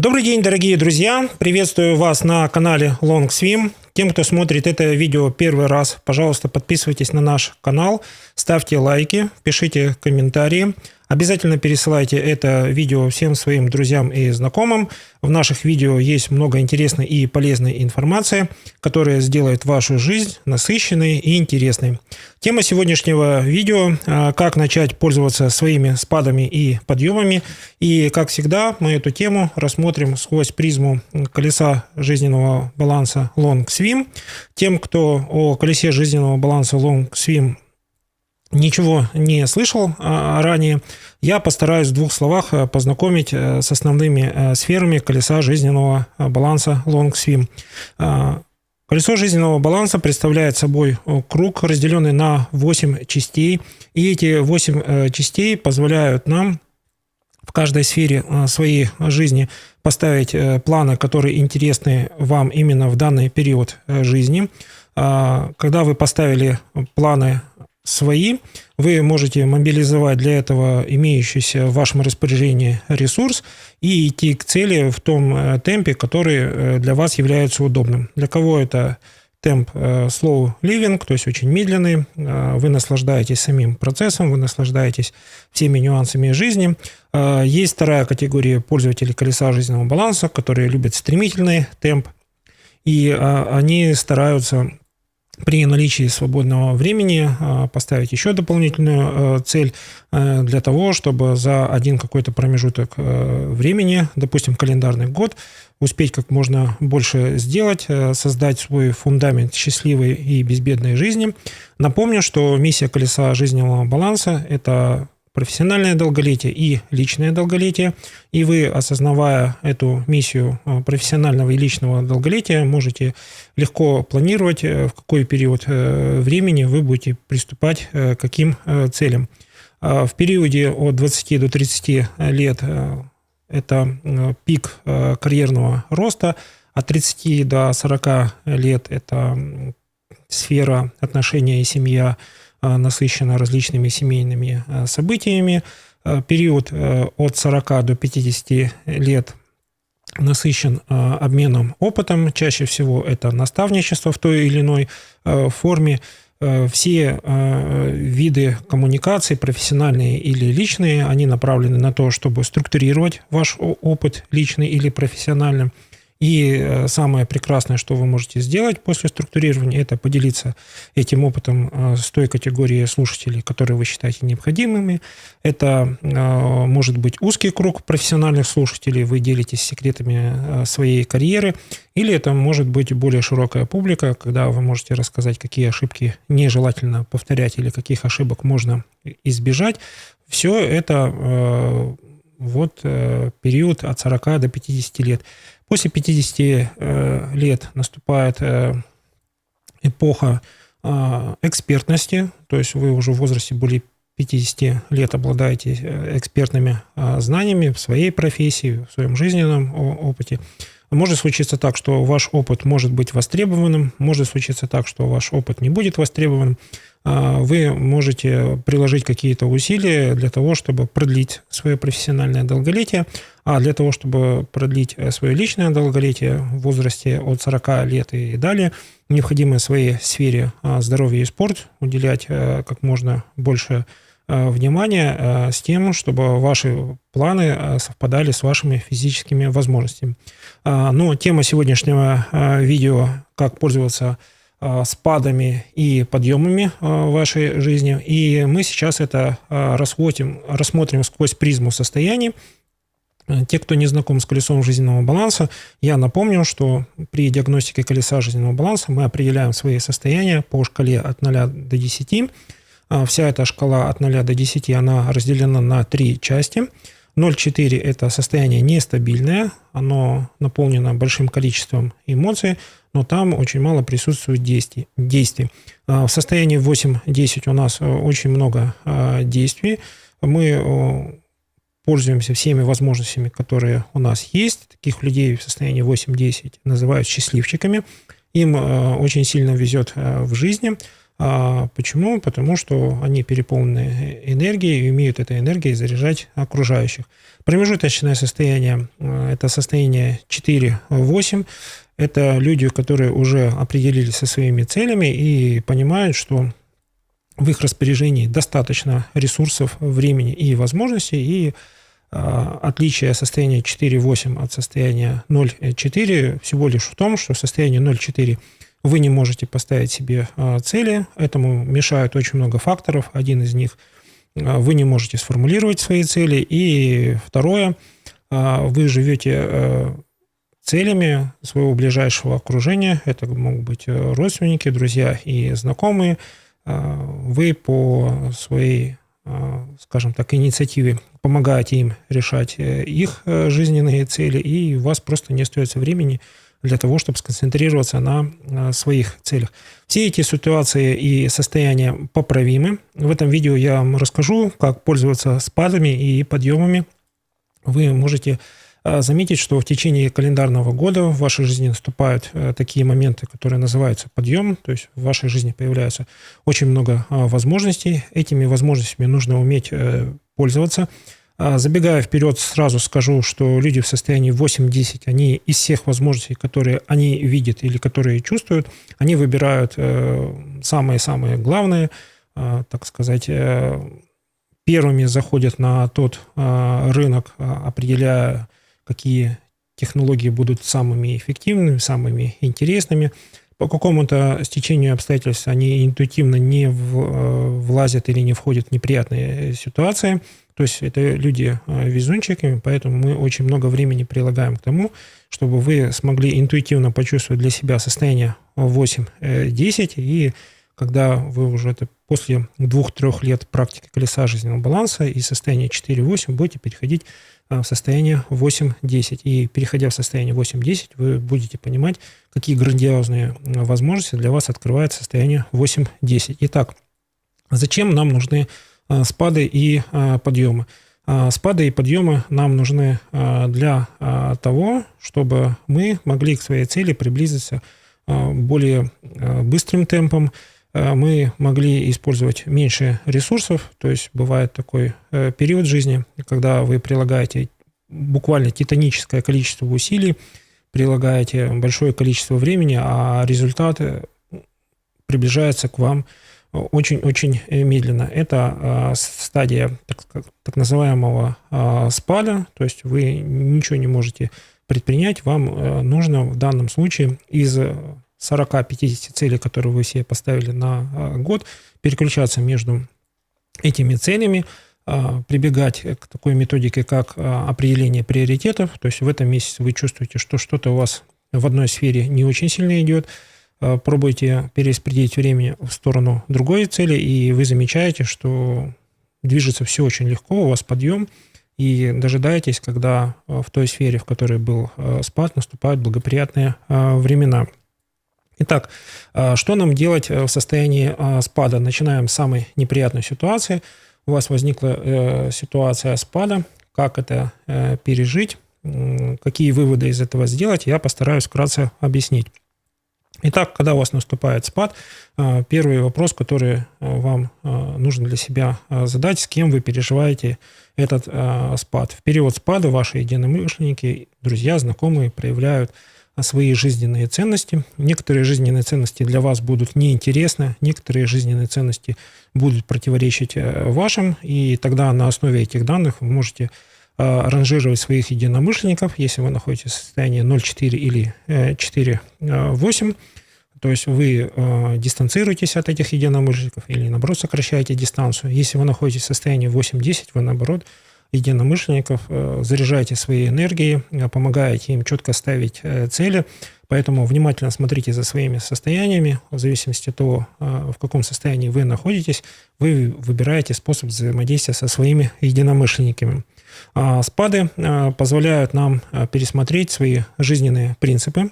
Добрый день, дорогие друзья! Приветствую вас на канале Long Swim. Тем, кто смотрит это видео первый раз, пожалуйста, подписывайтесь на наш канал, ставьте лайки, пишите комментарии. Обязательно пересылайте это видео всем своим друзьям и знакомым. В наших видео есть много интересной и полезной информации, которая сделает вашу жизнь насыщенной и интересной. Тема сегодняшнего видео – как начать пользоваться своими спадами и подъемами. И, как всегда, мы эту тему рассмотрим сквозь призму колеса жизненного баланса Long Swim. Тем, кто о колесе жизненного баланса Long Swim ничего не слышал ранее, я постараюсь в двух словах познакомить с основными сферами колеса жизненного баланса Long Swim. Колесо жизненного баланса представляет собой круг, разделенный на 8 частей. И эти 8 частей позволяют нам в каждой сфере своей жизни поставить планы, которые интересны вам именно в данный период жизни. Когда вы поставили планы свои, вы можете мобилизовать для этого имеющийся в вашем распоряжении ресурс и идти к цели в том темпе, который для вас является удобным. Для кого это темп slow living, то есть очень медленный, вы наслаждаетесь самим процессом, вы наслаждаетесь всеми нюансами жизни. Есть вторая категория пользователей колеса жизненного баланса, которые любят стремительный темп, и они стараются при наличии свободного времени поставить еще дополнительную цель для того, чтобы за один какой-то промежуток времени, допустим, календарный год, успеть как можно больше сделать, создать свой фундамент счастливой и безбедной жизни. Напомню, что миссия колеса жизненного баланса – это профессиональное долголетие и личное долголетие. И вы, осознавая эту миссию профессионального и личного долголетия, можете легко планировать, в какой период времени вы будете приступать к каким целям. В периоде от 20 до 30 лет это пик карьерного роста, от 30 до 40 лет это сфера отношения и семья, насыщена различными семейными событиями. Период от 40 до 50 лет насыщен обменом опытом. Чаще всего это наставничество в той или иной форме. Все виды коммуникаций, профессиональные или личные, они направлены на то, чтобы структурировать ваш опыт личный или профессиональный. И самое прекрасное, что вы можете сделать после структурирования, это поделиться этим опытом с той категорией слушателей, которые вы считаете необходимыми. Это может быть узкий круг профессиональных слушателей, вы делитесь секретами своей карьеры, или это может быть более широкая публика, когда вы можете рассказать, какие ошибки нежелательно повторять или каких ошибок можно избежать. Все это период от 40 до 50 лет. После 50 лет наступает эпоха экспертности, то есть вы уже в возрасте более 50 лет обладаете экспертными знаниями в своей профессии, в своем жизненном опыте. Может случиться так, что ваш опыт может быть востребованным, может случиться так, что ваш опыт не будет востребованным. Вы можете приложить какие-то усилия для того, чтобы продлить свое профессиональное долголетие, а для того, чтобы продлить свое личное долголетие в возрасте от 40 лет и далее, необходимо своей сфере здоровья и спорт уделять как можно больше внимания с тем, чтобы ваши планы совпадали с вашими физическими возможностями. Но тема сегодняшнего видео – как пользоваться спадами и подъемами в вашей жизни. И мы сейчас это рассмотрим сквозь призму состояний. Те, кто не знаком с колесом жизненного баланса, я напомню, что при диагностике колеса жизненного баланса мы определяем свои состояния по шкале от 0 до 10. Вся эта шкала от 0 до 10, она разделена на 3 части. 0,4 – это состояние нестабильное, оно наполнено большим количеством эмоций, но там очень мало присутствует действий. В состоянии 8-10 у нас очень много действий. Мы пользуемся всеми возможностями, которые у нас есть. Таких людей в состоянии 8-10 называют счастливчиками. Им очень сильно везет в жизни. Почему? Потому что они переполнены энергией и умеют этой энергией заряжать окружающих. Промежуточное состояние – это состояние 4-8. Это люди, которые уже определились со своими целями и понимают, что в их распоряжении достаточно ресурсов, времени и возможностей, и отличие состояния 4.8 от состояния 0.4 всего лишь в том, что в состоянии 0.4 вы не можете поставить себе цели. Этому мешают очень много факторов. Один из них – вы не можете сформулировать свои цели. И второе – вы живете целями своего ближайшего окружения. Это могут быть родственники, друзья и знакомые. Вы по своей, скажем так, инициативе помогаете им решать их жизненные цели, и у вас просто не остается времени для того, чтобы сконцентрироваться на своих целях. Все эти ситуации и состояния поправимы. В этом видео я вам расскажу, как пользоваться спадами и подъемами. Вы можете заметить, что в течение календарного года в вашей жизни наступают такие моменты, которые называются подъем, то есть в вашей жизни появляется очень много возможностей. Этими возможностями нужно уметь пользоваться. Забегая вперед, сразу скажу, что люди в состоянии 8-10, они из всех возможностей, которые они видят или которые чувствуют, они выбирают самые-самые главные, так сказать, первыми заходят на тот рынок, определяя, какие технологии будут самыми эффективными, самыми интересными. По какому-то стечению обстоятельств они интуитивно не влазят или не входят в неприятные ситуации. То есть это люди везунчиками, поэтому мы очень много времени прилагаем к тому, чтобы вы смогли интуитивно почувствовать для себя состояние 8-10, и когда вы уже после 2-3 лет практики колеса жизненного баланса и состояния 4-8 будете переходить в состояние 8-10. И переходя в состояние 8-10, вы будете понимать, какие грандиозные возможности для вас открывает состояние 8-10. Итак, зачем нам нужны спады и подъемы? Спады и подъемы нам нужны для того, чтобы мы могли к своей цели приблизиться более быстрым темпом, мы могли использовать меньше ресурсов, то есть бывает такой период жизни, когда вы прилагаете буквально титаническое количество усилий, прилагаете большое количество времени, а результат приближается к вам очень-очень медленно. Это стадия так называемого спада, то есть вы ничего не можете предпринять, вам нужно в данном случае из 40-50 целей, которые вы себе поставили на год, переключаться между этими целями, прибегать к такой методике, как определение приоритетов. То есть в этом месяце вы чувствуете, что что-то у вас в одной сфере не очень сильно идет, пробуйте перераспределить время в сторону другой цели, и вы замечаете, что движется все очень легко, у вас подъем, и дожидаетесь, когда в той сфере, в которой был спад, наступают благоприятные времена. Итак, что нам делать в состоянии спада? Начинаем с самой неприятной ситуации. У вас возникла ситуация спада. Как это пережить? Какие выводы из этого сделать? Я постараюсь вкратце объяснить. Итак, когда у вас наступает спад, первый вопрос, который вам нужно для себя задать, с кем вы переживаете этот спад. В период спада ваши единомышленники, друзья, знакомые проявляют свои жизненные ценности. Некоторые жизненные ценности для вас будут неинтересны, некоторые жизненные ценности будут противоречить вашим, и тогда на основе этих данных вы можете ранжировать своих единомышленников, если вы находитесь в состоянии 0,4 или 4,8, то есть вы дистанцируетесь от этих единомышленников или, наоборот, сокращаете дистанцию. Если вы находитесь в состоянии 8-10, вы, наоборот, единомышленников заряжаете своей энергией, помогаете им четко ставить цели, поэтому внимательно смотрите за своими состояниями, в зависимости от того, в каком состоянии вы находитесь, вы выбираете способ взаимодействия со своими единомышленниками. Спады позволяют нам пересмотреть свои жизненные принципы.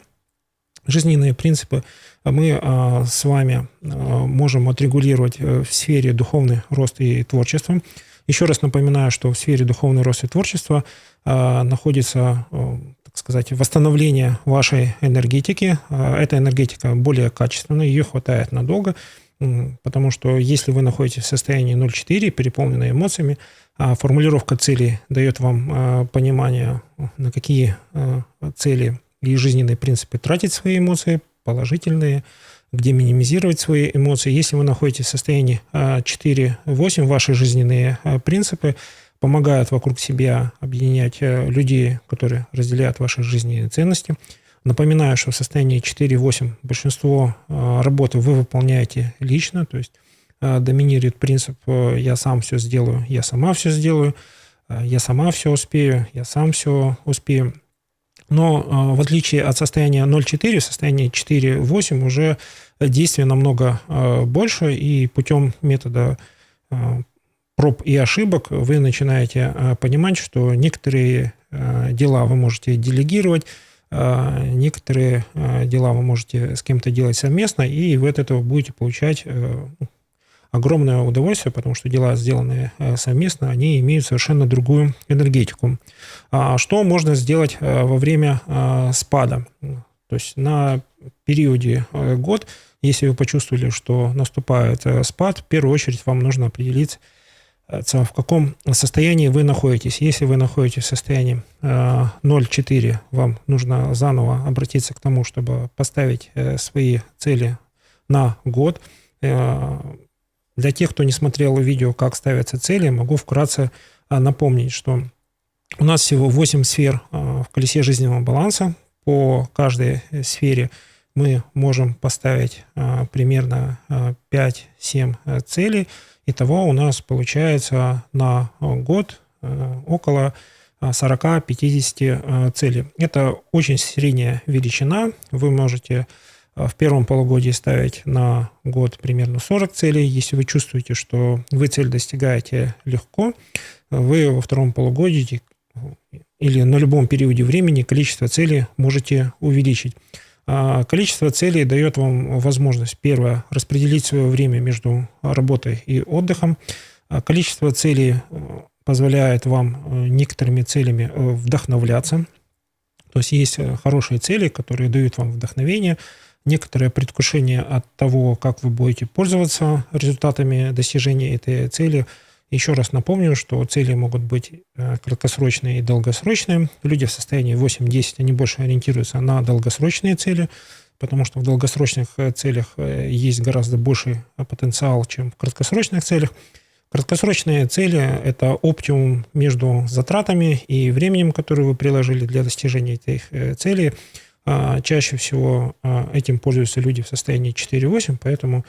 Жизненные принципы мы с вами можем отрегулировать в сфере духовный рост и творчества. Еще раз напоминаю, что в сфере духовный рост и творчества находится, так сказать, восстановление вашей энергетики. Эта энергетика более качественная, ее хватает надолго. Потому что если вы находитесь в состоянии 0,4, переполненной эмоциями, формулировка целей дает вам понимание, на какие цели и жизненные принципы тратить свои эмоции, положительные, где минимизировать свои эмоции. Если вы находитесь в состоянии 4-8, ваши жизненные принципы помогают вокруг себя объединять людей, которые разделяют ваши жизненные ценности. Напоминаю, что в состоянии 4-8 большинство работы вы выполняете лично, то есть доминирует принцип «я сам все сделаю», «я сама все сделаю», «я сама все успею», «я сам все успею». Но в отличие от состояния 0,4, в состоянии 4,8 уже действий намного больше, и путем метода проб и ошибок вы начинаете понимать, что некоторые дела вы можете делегировать, некоторые дела вы можете с кем-то делать совместно, и вы от этого будете получать огромное удовольствие, потому что дела, сделанные совместно, они имеют совершенно другую энергетику. Что можно сделать во время спада? То есть на периоде год, если вы почувствовали, что наступает спад, в первую очередь вам нужно определиться, в каком состоянии вы находитесь. Если вы находитесь в состоянии 0,4, вам нужно заново обратиться к тому, чтобы поставить свои цели на год. Для тех, кто не смотрел видео, как ставятся цели, могу вкратце напомнить, что у нас всего 8 сфер в колесе жизненного баланса. По каждой сфере мы можем поставить примерно 5-7 целей. Итого у нас получается на год около 40-50 целей. Это очень средняя величина. Вы можете в первом полугодии ставить на год примерно 40 целей. Если вы чувствуете, что вы цель достигаете легко, вы во втором полугодии или на любом периоде времени количество целей можете увеличить. Количество целей дает вам возможность, первое, распределить свое время между работой и отдыхом. Количество целей позволяет вам некоторыми целями вдохновляться. То есть есть хорошие цели, которые дают вам вдохновение, некоторое предвкушение от того, как вы будете пользоваться результатами достижения этой цели. Еще раз напомню, что цели могут быть краткосрочные и долгосрочные. Люди в состоянии 8-10, они больше ориентируются на долгосрочные цели, потому что в долгосрочных целях есть гораздо больший потенциал, чем в краткосрочных целях. Краткосрочные цели – это оптимум между затратами и временем, которое вы приложили для достижения этих целей. Чаще всего этим пользуются люди в состоянии 4-8, поэтому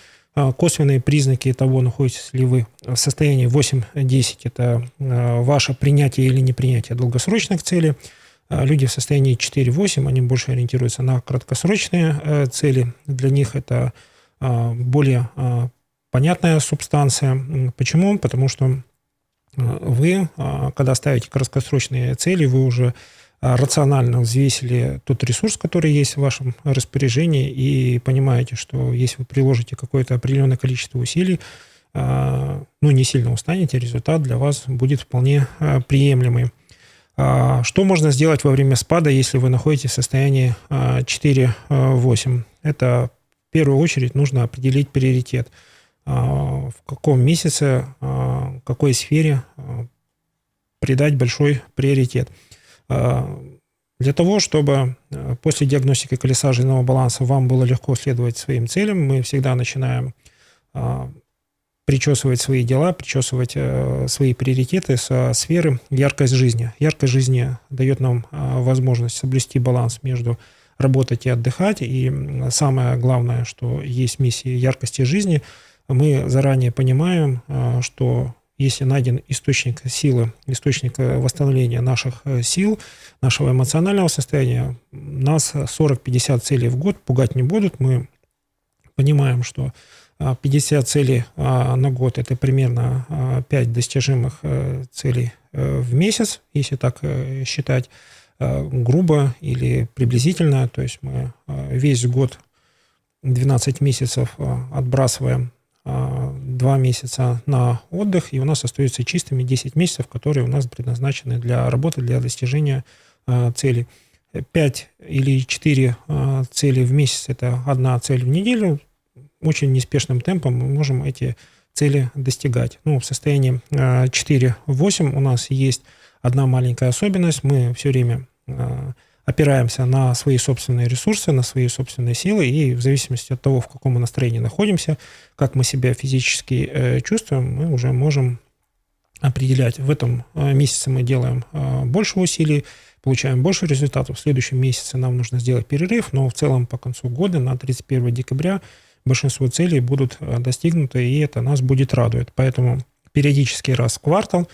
косвенные признаки того, находитесь ли вы в состоянии 8-10, это ваше принятие или непринятие долгосрочных целей. Люди в состоянии 4-8, они больше ориентируются на краткосрочные цели. Для них это более понятная субстанция. Почему? Потому что вы, когда ставите краткосрочные цели, вы уже рационально взвесили тот ресурс, который есть в вашем распоряжении, и понимаете, что если вы приложите какое-то определенное количество усилий, не сильно устанете, результат для вас будет вполне приемлемый. Что можно сделать во время спада, если вы находитесь в состоянии 4-8? Это в первую очередь нужно определить приоритет. В каком месяце, какой сфере придать большой приоритет. Для того, чтобы после диагностики колеса жизненного баланса вам было легко следовать своим целям, мы всегда начинаем причесывать свои дела, причесывать свои приоритеты со сферы яркость жизни. Яркость жизни дает нам возможность соблюсти баланс между работать и отдыхать. И самое главное, что есть миссия яркости жизни, мы заранее понимаем, что если найден источник силы, источник восстановления наших сил, нашего эмоционального состояния, нас 40-50 целей в год пугать не будут. Мы понимаем, что 50 целей на год – это примерно 5 достижимых целей в месяц, если так считать грубо или приблизительно. То есть мы весь год, 12 месяцев отбрасываем 2 месяца на отдых, и у нас остаются чистыми 10 месяцев, которые у нас предназначены для работы, для достижения целей. 5 или 4 цели в месяц – это одна цель в неделю. очень неспешным темпом мы можем эти цели достигать. В состоянии 4-8 у нас есть одна маленькая особенность. Мы все время опираемся на свои собственные ресурсы, на свои собственные силы, и в зависимости от того, в каком мы настроении находимся, как мы себя физически чувствуем, мы уже можем определять. В этом месяце мы делаем больше усилий, получаем больше результатов. В следующем месяце нам нужно сделать перерыв, но в целом по концу года, на 31 декабря, большинство целей будут достигнуты, и это нас будет радовать. Поэтому периодически раз в квартал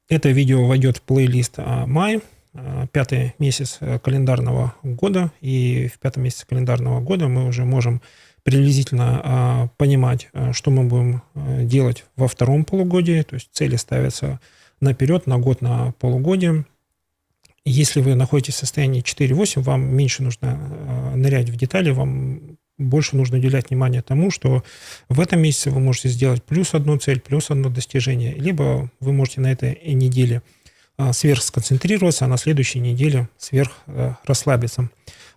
это видео войдет в плейлист май, 5-й месяц календарного года, и в 5-м месяце календарного года мы уже можем приблизительно понимать, что мы будем делать во втором полугодии, то есть цели ставятся наперед, на год, на полугодие. Если вы находитесь в состоянии 4-8, вам меньше нужно нырять в детали, вам больше нужно уделять внимание тому, что в этом месяце вы можете сделать плюс одну цель, плюс одно достижение, либо вы можете на этой неделе сверхсконцентрироваться, а на следующей неделе сверхрасслабиться.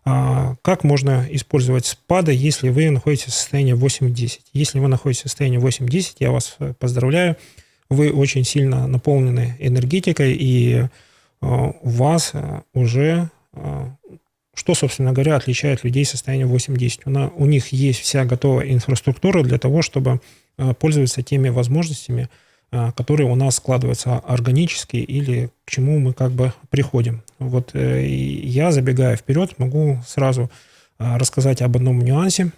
Как можно использовать спады, если вы находитесь в состоянии 8-10? Если вы находитесь в состоянии 8-10, я вас поздравляю, вы очень сильно наполнены энергетикой, и у вас уже, что, собственно говоря, отличает людей в состоянии 8-10? У них есть вся готовая инфраструктура для того, чтобы пользоваться теми возможностями, которые у нас складываются органически или к чему мы как бы приходим. Вот я, забегая вперед, могу сразу рассказать об одном нюансе.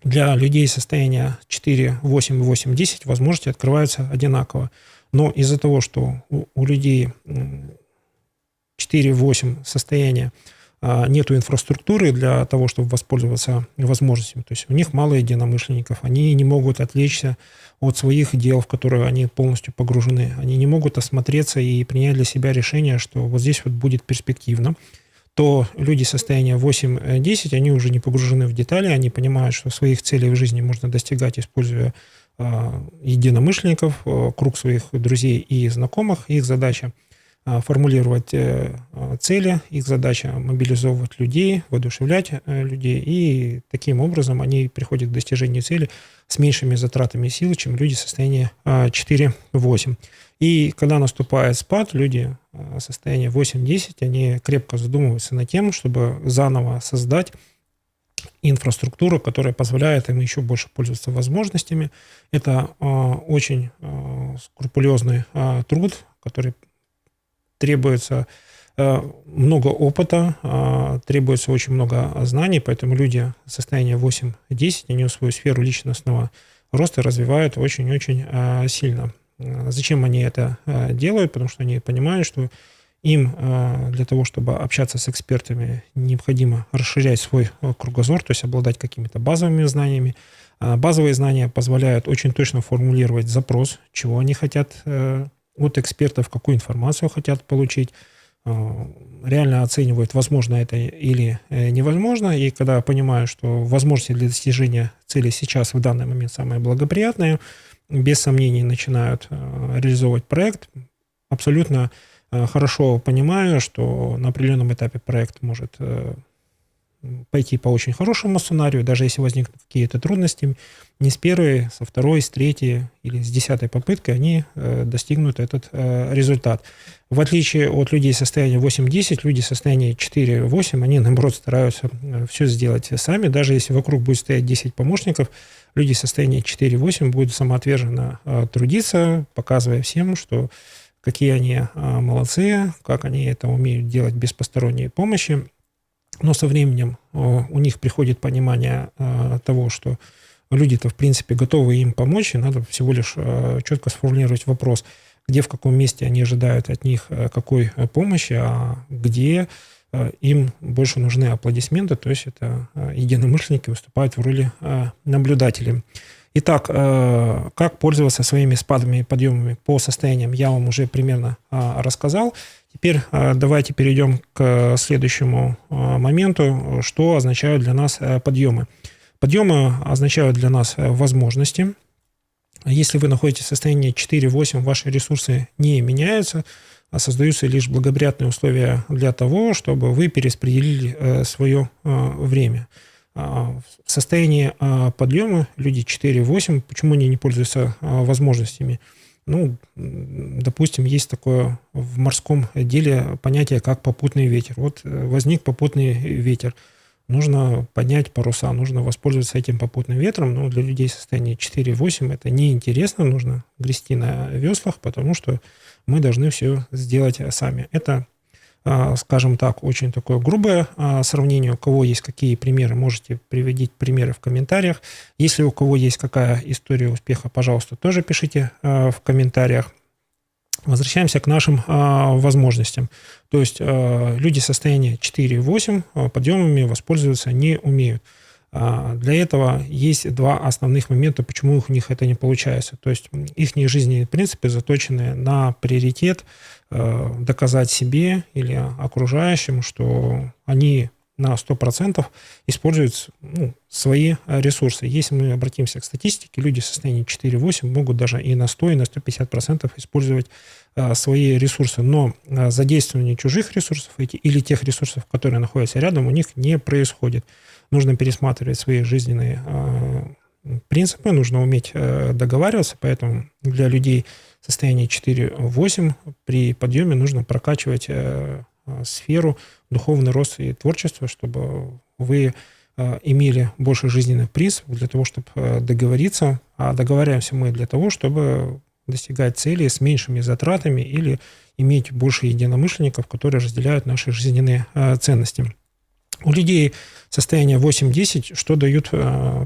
Для людей состояния 4, 8 и 8, 10 возможности открываются одинаково. Но из-за того, что у людей 4-8 состояния нету инфраструктуры для того, чтобы воспользоваться возможностями. То есть у них мало единомышленников, они не могут отвлечься от своих дел, в которые они полностью погружены. Они не могут осмотреться и принять для себя решение, что вот здесь вот будет перспективно. То люди состояния 8-10, они уже не погружены в детали, они понимают, что своих целей в жизни можно достигать, используя единомышленников, круг своих друзей и знакомых. Их задача формулировать цели, их задача мобилизовывать людей, воодушевлять людей, и таким образом они приходят к достижению цели с меньшими затратами сил, чем люди в состоянии 4-8. И когда наступает спад, люди в состоянии 8-10, они крепко задумываются над тем, чтобы заново создать инфраструктуру, которая позволяет им еще больше пользоваться возможностями. Это очень скрупулезный труд, который требуется много опыта, требуется очень много знаний, поэтому люди состояния 8-10, они свою сферу личностного роста развивают очень-очень сильно. Зачем они это делают? Потому что они понимают, что им для того, чтобы общаться с экспертами, необходимо расширять свой кругозор, то есть обладать какими-то базовыми знаниями. Базовые знания позволяют очень точно формулировать запрос, чего они хотят от экспертов, какую информацию хотят получить, реально оценивают, возможно это или невозможно, и когда понимаю, что возможности для достижения цели сейчас в данный момент самые благоприятные, без сомнений начинают реализовывать проект, абсолютно хорошо понимаю, что на определенном этапе проект может пойти по очень хорошему сценарию, даже если возникнут какие-то трудности, не с первой, со второй, с третьей или с 10-й попыткой они достигнут этот результат. В отличие от людей состояния 8-10, люди состояния 4-8, они, наоборот, стараются все сделать сами. Даже если вокруг будет стоять 10 помощников, люди состояния 4-8 будут самоотверженно трудиться, показывая всем, что какие они молодцы, как они это умеют делать без посторонней помощи. Но со временем у них приходит понимание того, что люди-то, в принципе, готовы им помочь, и надо всего лишь четко сформулировать вопрос, где, в каком месте они ожидают от них какой помощи, а где им больше нужны аплодисменты, то есть это единомышленники выступают в роли наблюдателей. Итак, как пользоваться своими спадами и подъемами по состояниям, я вам уже примерно рассказал. Теперь давайте перейдем к следующему моменту, что означают для нас подъемы. Подъемы означают для нас возможности. Если вы находитесь в состоянии 4-8, ваши ресурсы не меняются, а создаются лишь благоприятные условия для того, чтобы вы перераспределили свое время. В состоянии подъема люди 4-8, почему они не пользуются возможностями? Ну, допустим, есть такое в морском деле понятие, как попутный ветер. Вот возник попутный ветер. Нужно поднять паруса, нужно воспользоваться этим попутным ветром. Но для людей состояния 4-8 это неинтересно. Нужно грести на веслах, потому что мы должны все сделать сами. Это, скажем так, очень такое грубое сравнение. У кого есть какие примеры, можете приводить примеры в комментариях. Если у кого есть какая история успеха, пожалуйста, тоже пишите в комментариях. Возвращаемся к нашим возможностям. То есть люди состояния 4-8 подъемами воспользоваться не умеют. Для этого есть два основных момента, почему у них это не получается. То есть их жизненные принципы заточены на приоритет доказать себе или окружающим, что они на 100% используют свои ресурсы. Если мы обратимся к статистике, люди в состоянии 4-8 могут даже и на 100, и на 150% использовать свои ресурсы. Но задействование чужих ресурсов или тех ресурсов, которые находятся рядом, у них не происходит. Нужно пересматривать свои жизненные принципы, нужно уметь договариваться, поэтому для людей в состоянии 4-8 при подъеме нужно прокачивать сферу, духовный рост и творчество, чтобы вы имели больше жизненных принципов для того, чтобы договориться. А договариваемся мы для того, чтобы достигать цели с меньшими затратами или иметь больше единомышленников, которые разделяют наши жизненные ценности. У людей состояния 8-10 что дают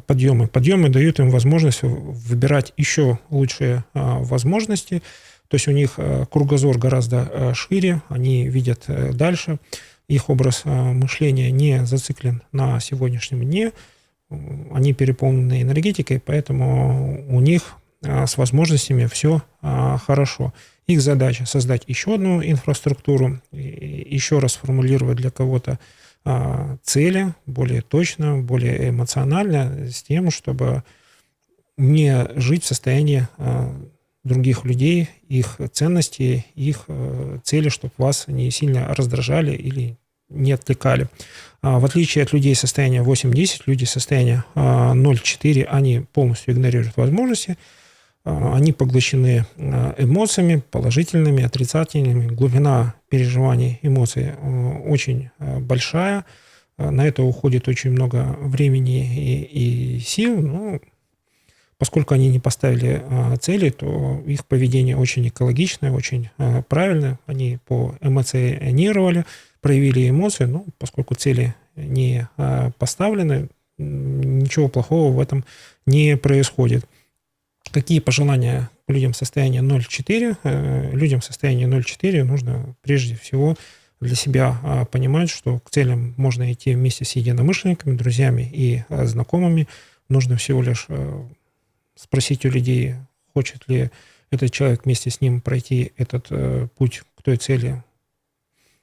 подъемы? Подъемы дают им возможность выбирать еще лучшие возможности. То есть у них кругозор гораздо шире, они видят дальше. Их образ мышления не зациклен на сегодняшнем дне. Они переполнены энергетикой, поэтому у них с возможностями все хорошо. Их задача создать еще одну инфраструктуру, еще раз сформулировать для кого-то цели более точно, более эмоционально, с тем, чтобы не жить в состоянии других людей, их ценностей, их цели, чтобы вас не сильно раздражали или не отвлекали. В отличие от людей состояния 8-10, люди состояния 0-4, они полностью игнорируют возможности, они поглощены эмоциями, положительными, отрицательными. Глубина переживаний эмоций очень большая. На это уходит очень много времени и сил. Но поскольку они не поставили цели, то их поведение очень экологичное, очень правильное. Они поэмоционировали, проявили эмоции, но поскольку цели не поставлены, ничего плохого в этом не происходит. Какие пожелания людям в состоянии 0,4? Людям в состоянии 0,4 нужно прежде всего для себя понимать, что к целям можно идти вместе с единомышленниками, друзьями и знакомыми. Нужно всего лишь спросить у людей, хочет ли этот человек вместе с ним пройти этот путь к той цели,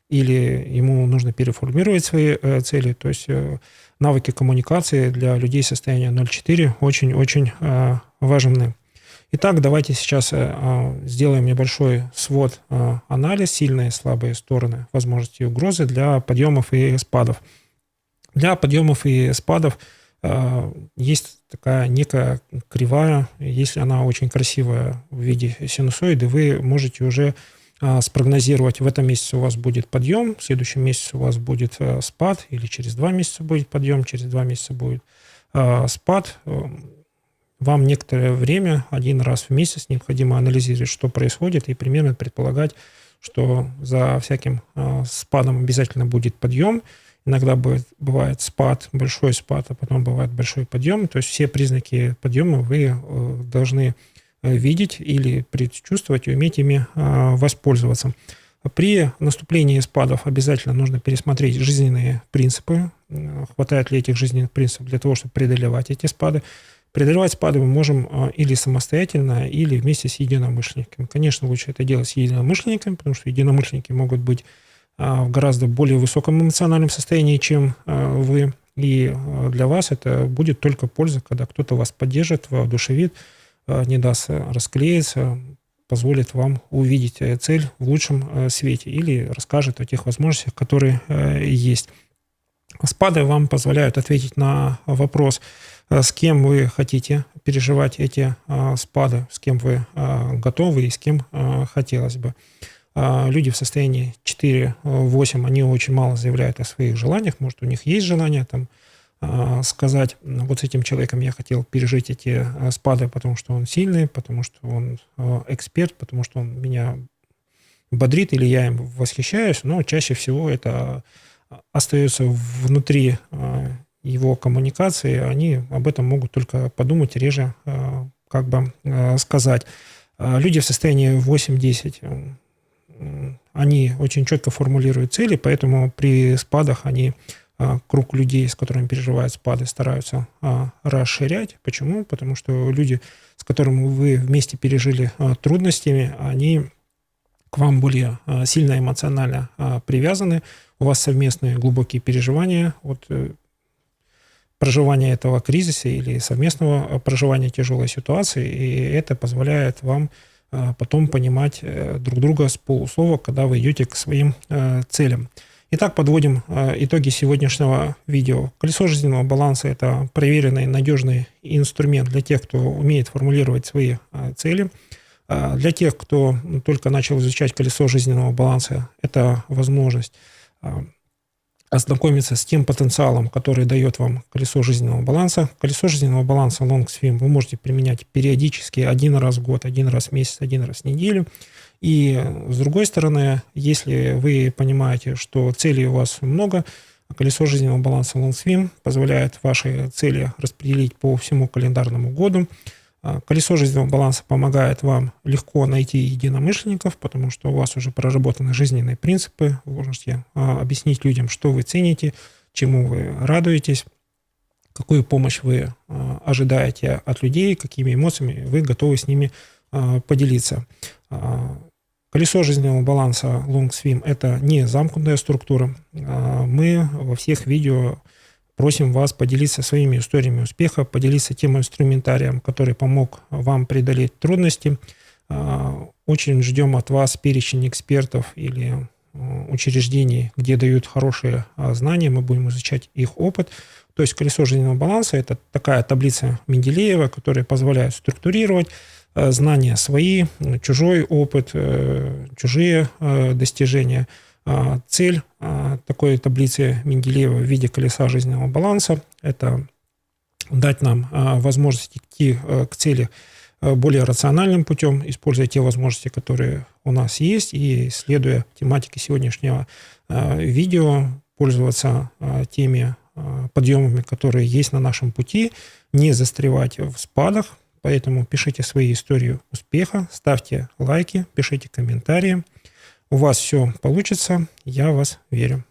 или ему нужно переформулировать свои цели. То есть навыки коммуникации для людей состояния 0,4 очень-очень важны. Итак, давайте сейчас сделаем небольшой свод, анализ, сильные и слабые стороны, возможности и угрозы для подъемов и спадов. Для подъемов и спадов есть такая некая кривая, если она очень красивая в виде синусоиды, вы можете уже спрогнозировать, в этом месяце у вас будет подъем, в следующем месяце у вас будет спад, или через 2 месяца будет подъем, через 2 месяца будет спад. Вам некоторое время, один раз в месяц, необходимо анализировать, что происходит, и примерно предполагать, что за всяким спадом обязательно будет подъем. Иногда бывает спад, большой спад, а потом бывает большой подъем. То есть все признаки подъема вы должны видеть или предчувствовать и уметь ими воспользоваться. При наступлении спадов обязательно нужно пересмотреть жизненные принципы. Хватает ли этих жизненных принципов для того, чтобы преодолевать эти спады. Преодолевать спады мы можем или самостоятельно, или вместе с единомышленниками. Конечно, лучше это делать с единомышленниками, потому что единомышленники могут быть в гораздо более высоком эмоциональном состоянии, чем вы. И для вас это будет только польза, когда кто-то вас поддержит, воодушевит, не даст расклеиться, позволит вам увидеть цель в лучшем свете или расскажет о тех возможностях, которые есть. Спады вам позволяют ответить на вопрос, с кем вы хотите переживать эти спады, с кем вы готовы и с кем хотелось бы. Люди в состоянии 4-8, они очень мало заявляют о своих желаниях. Может, у них есть желание там сказать, вот с этим человеком я хотел пережить эти спады, потому что он сильный, потому что он эксперт, потому что он меня бодрит или я им восхищаюсь, но чаще всего это остается внутри его коммуникации, они об этом могут только подумать, реже как бы сказать. Люди в состоянии 8-10, они очень четко формулируют цели, поэтому при спадах они круг людей, с которыми переживают спады, стараются расширять. Почему? Потому что люди, с которыми вы вместе пережили трудностями, они к вам более сильно эмоционально привязаны, у вас совместные глубокие переживания от проживания этого кризиса или совместного проживания тяжелой ситуации, и это позволяет вам потом понимать друг друга с полуслова, когда вы идете к своим целям. Итак, подводим итоги сегодняшнего видео. Колесо жизненного баланса – это проверенный, надежный инструмент для тех, кто умеет формулировать свои цели. Для тех, кто только начал изучать колесо жизненного баланса, это возможность ознакомиться с тем потенциалом, который дает вам колесо жизненного баланса. Колесо жизненного баланса LongSwim вы можете применять периодически, один раз в год, один раз в месяц, один раз в неделю. И с другой стороны, если вы понимаете, что целей у вас много, колесо жизненного баланса LongSwim позволяет ваши цели распределить по всему календарному году. Колесо жизненного баланса помогает вам легко найти единомышленников, потому что у вас уже проработаны жизненные принципы. Вы можете объяснить людям, что вы цените, чему вы радуетесь, какую помощь вы ожидаете от людей, какими эмоциями вы готовы с ними поделиться. Колесо жизненного баланса LongSwim – это не замкнутая структура. Мы во всех видео просим вас поделиться своими историями успеха, поделиться тем инструментарием, который помог вам преодолеть трудности. Очень ждем от вас перечень экспертов или учреждений, где дают хорошие знания, мы будем изучать их опыт. То есть колесо жизненного баланса – это такая таблица Менделеева, которая позволяет структурировать знания свои, чужой опыт, чужие достижения. Цель такой таблицы Менделеева в виде колеса жизненного баланса – это дать нам возможность идти к цели более рациональным путем, используя те возможности, которые у нас есть, и, следуя тематике сегодняшнего видео, пользоваться теми подъемами, которые есть на нашем пути, не застревать в спадах. Поэтому пишите свои истории успеха, ставьте лайки, пишите комментарии. У вас все получится, я в вас верю.